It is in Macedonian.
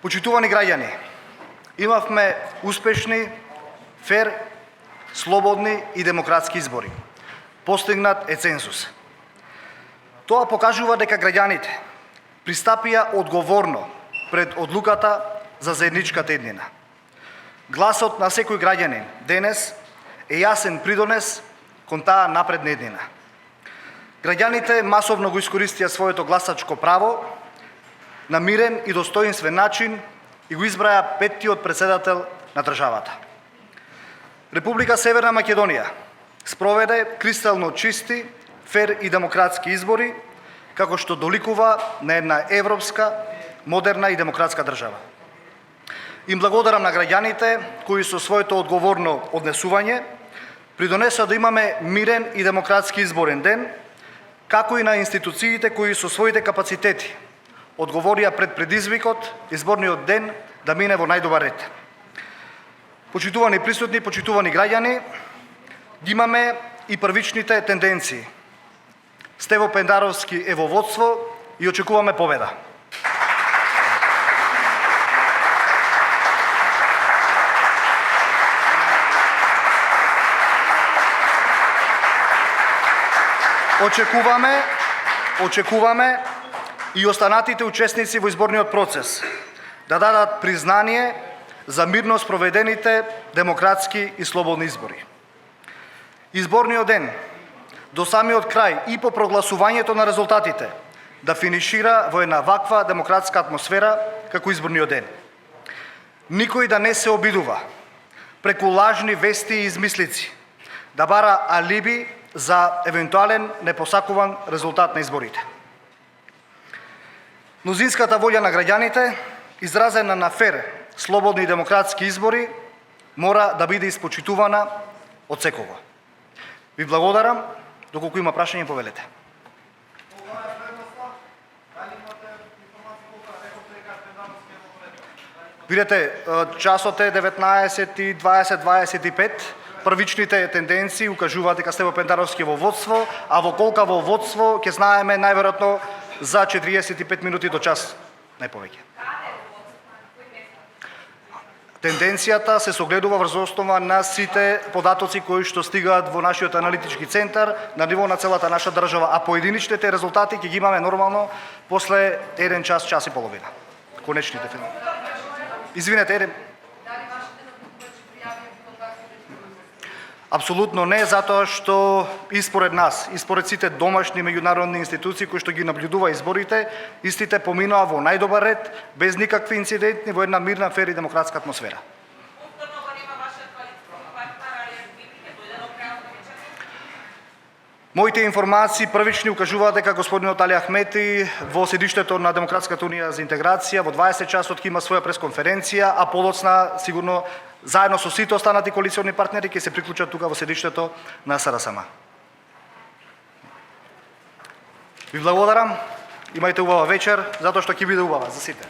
Почитувани граѓани, имавме успешни, фер, слободни и демократски избори. Постигнат е цензус. Тоа покажува дека граѓаните пристапија одговорно пред одлуката за заедничката еднина. Гласот на секој граѓанин денес е јасен придонес кон таа напредна еднина. Граѓаните масовно го искористија своето гласачко право на мирен и достоинствен начин и го избраја петтиот претседател на државата. Република Северна Македонија спроведе кристално чисти, фер и демократски избори, како што доликува на една европска, модерна и демократска држава. Им благодарам на граѓаните кои со своето одговорно однесување придонесоа да имаме мирен и демократски изборен ден, како и на институциите кои со своите капацитети одговорија пред предизвикот изборниот ден да мине во најдобар ред. Почитувани присутни, почитувани граѓани, ги имаме и првичните тенденции. Стево Пендаровски е во водство и очекуваме победа. Очекуваме и останатите учесници во изборниот процес да дадат признание за мирно спроведените демократски и слободни избори. Изборниот ден до самиот крај и по прогласувањето на резултатите да финишира во една ваква демократска атмосфера како изборниот ден. Никој да не се обидува преку лажни вести и измислици да бара алиби за евентуален непосакуван резултат на изборите. Мнозинската волја на граѓаните, изразена на фер, слободни и демократски избори, мора да биде испочитувана од секого. Ви благодарам, доколку има прашање, повелете. Видете, часот е 19:20-25. Првичните тенденции укажуваат дека Стево Пендаровски е во водство, а во колка во водство ќе знаеме најверојатно за 45 минути до час, не повеќе. Тенденцијата се согледува врз основа на сите податоци кои што стигаат во нашиот аналитички центар на ниво на целата наша држава, а поединичните резултати ќе ги имаме нормално после 1 час, час и половина. Конечните тенденции. Извинете, апсолутно не, затоа што и според нас, и според сите домашни меѓународни институции кои што ги наблюдува изборите, истите поминаа во најдобар ред, без никакви инциденти, во една мирна, фер и демократска атмосфера. Моите информации првични укажуваат дека господинот Али Ахмети во седиштето на Демократската унија за интеграција во 20 часот ќе има своја пресконференција, а подоцна сигурно заедно со сите останати коалициони партнери ќе се приклучат тука во седиштето на СРСМ. Ви благодарам, имајте убава вечер, затоа што ќе биде убава за сите.